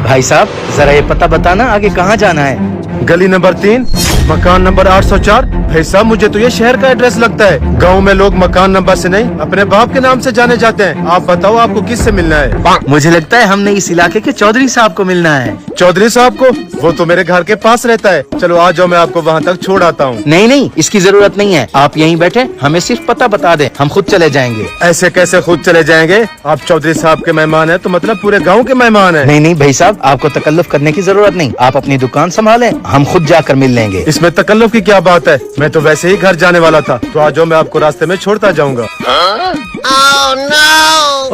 भाई साहब जरा ये पता बताना आगे कहाँ जाना है? गली नंबर 3, मकान नंबर 804। भाई साहब मुझे तो ये शहर का एड्रेस लगता है। गांव में लोग मकान नंबर से नहीं अपने बाप के नाम से जाने जाते हैं। आप बताओ आपको किससे मिलना है? मुझे लगता है हमने इस इलाके के चौधरी साहब को मिलना है। चौधरी साहब को? वो तो मेरे घर के पास रहता है। चलो आ जाओ, मैं आपको वहाँ तक छोड़ आता हूँ। नहीं नहीं, इसकी जरूरत नहीं है। आप यहीं बैठे, हमें सिर्फ पता बता दें, हम खुद चले जाएंगे। ऐसे कैसे खुद चले जाएंगे? आप चौधरी साहब के मेहमान हैं तो मतलब पूरे गांव के मेहमान हैं। नहीं नहीं भाई साहब, आपको तकल्लुफ करने की जरूरत नहीं। आप अपनी दुकान संभालें, हम खुद जाकर मिल लेंगे। इसमें तकल्लुफ की क्या बात है? मैं तो वैसे ही घर जाने वाला था। तो आ जाओ, मैं आपको रास्ते में छोड़ता जाऊंगा।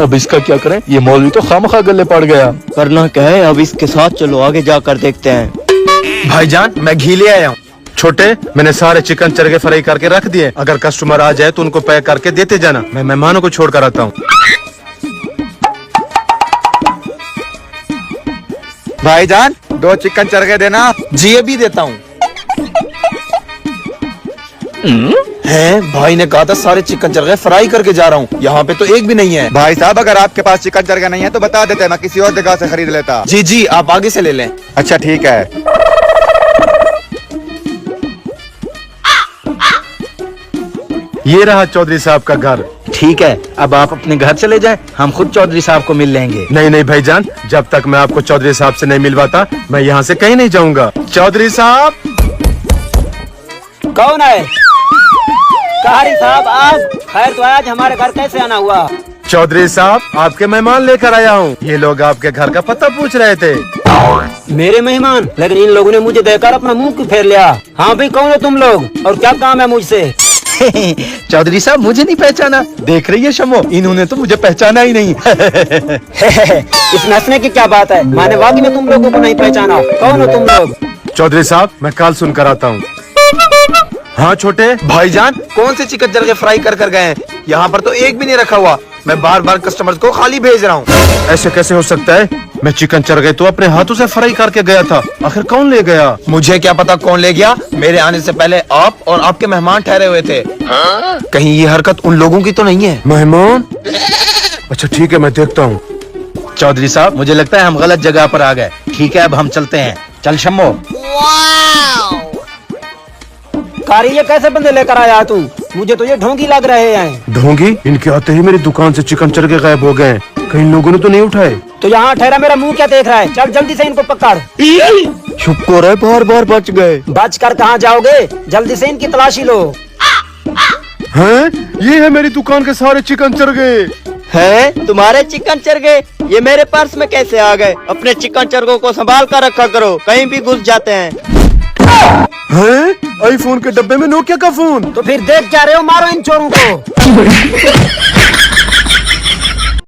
अब इसका क्या करें? ये मौलवी तो खामखा गले पड़ गया। करना क्या है, अब इसके साथ चलो आगे जाकर देखते हैं। भाईजान मैं घी ले आया हूँ। छोटे, मैंने सारे चिकन चरगे फ्राई करके रख दिए। अगर कस्टमर आ जाए तो उनको पैक करके देते जाना। मैं मेहमानों को छोड़ कर आता हूँ। भाईजान 2 चिकन चरगे देना। जी अभी देता हूँ। है भाई ने कहा था सारे चिकन चरगे फ्राई करके जा रहा हूँ, यहाँ पे तो एक भी नहीं है। भाई साहब अगर आपके पास चिकन चरगा नहीं है तो बता देते, मैं किसी और जगह से खरीद लेता। जी जी आप आगे से ले लें। अच्छा ठीक है। ये रहा चौधरी साहब का घर। ठीक है, अब आप अपने घर चले जाएं, हम खुद चौधरी साहब को मिल लेंगे। नहीं नहीं भाईजान, जब तक मैं आपको चौधरी साहब से नहीं मिलवाता मैं यहाँ से कहीं नहीं जाऊंगा। चौधरी साहब। कौन है? कारी साहब आप? खैर तो आज हमारे घर कैसे आना हुआ? चौधरी साहब आपके मेहमान लेकर आया हूँ। ये लोग आपके घर का पता पूछ रहे थे। मेरे मेहमान? लेकिन इन लोगों ने मुझे देखकर अपना मुंह क्यों फेर लिया? हाँ भाई कौन हो तुम लोग और क्या काम है मुझसे? चौधरी साहब मुझे नहीं पहचाना? देख रही है शमो, इन्होंने तो मुझे पहचाना ही नहीं। इसमें हंसने की क्या बात है? मैंने वाकई में तुम लोगों को नहीं पहचाना। कौन हो तुम लोग? चौधरी साहब मैं कल सुनकर आता हूँ। हाँ छोटे। भाईजान कौन से चिकन चरगे फ्राई कर कर गए हैं? यहाँ पर तो एक भी नहीं रखा हुआ। मैं बार बार कस्टमर्स को खाली भेज रहा हूँ। ऐसे कैसे हो सकता है? मैं चिकन चरगे तो अपने हाथों से फ्राई करके गया था। आखिर कौन ले गया? मुझे क्या पता कौन ले गया। मेरे आने से पहले आप और आपके मेहमान ठहरे हुए थे। कहीं ये हरकत उन लोगों की तो नहीं है? मेहमान? अच्छा ठीक है, मैं देखता हूँ। चौधरी साहब मुझे लगता है हम गलत जगह पर आ गए। ठीक है अब हम चलते हैं। चल शम्मो। कारी ये कैसे बंदे लेकर आया तू? मुझे तो ये ढोंगी लग रहे हैं। ढोंगी? इनके आते ही मेरी दुकान से चिकन चरगे गायब हो गए। कहीं लोगों ने तो नहीं उठाए? तो यहाँ ठहरा, मेरा मुंह क्या देख रहा है? चल जल्दी से इनको पकड़। शुक्र है बार बार बच गए। बच कर कहाँ जाओगे? जल्दी से इनकी तलाशी लो। हैं? ये है मेरी दुकान के सारे चिकन चरगे। हैं? तुम्हारे चिकन चरगे ये मेरे पर्स में कैसे आ गए? अपने चिकन चरगों को संभाल कर रखा करो, कहीं भी घुस जाते हैं। हैं? आईफोन के डब्बे में नोकिया का फोन। तो फिर देख क्या रहे हो? मारो इन चोरों को।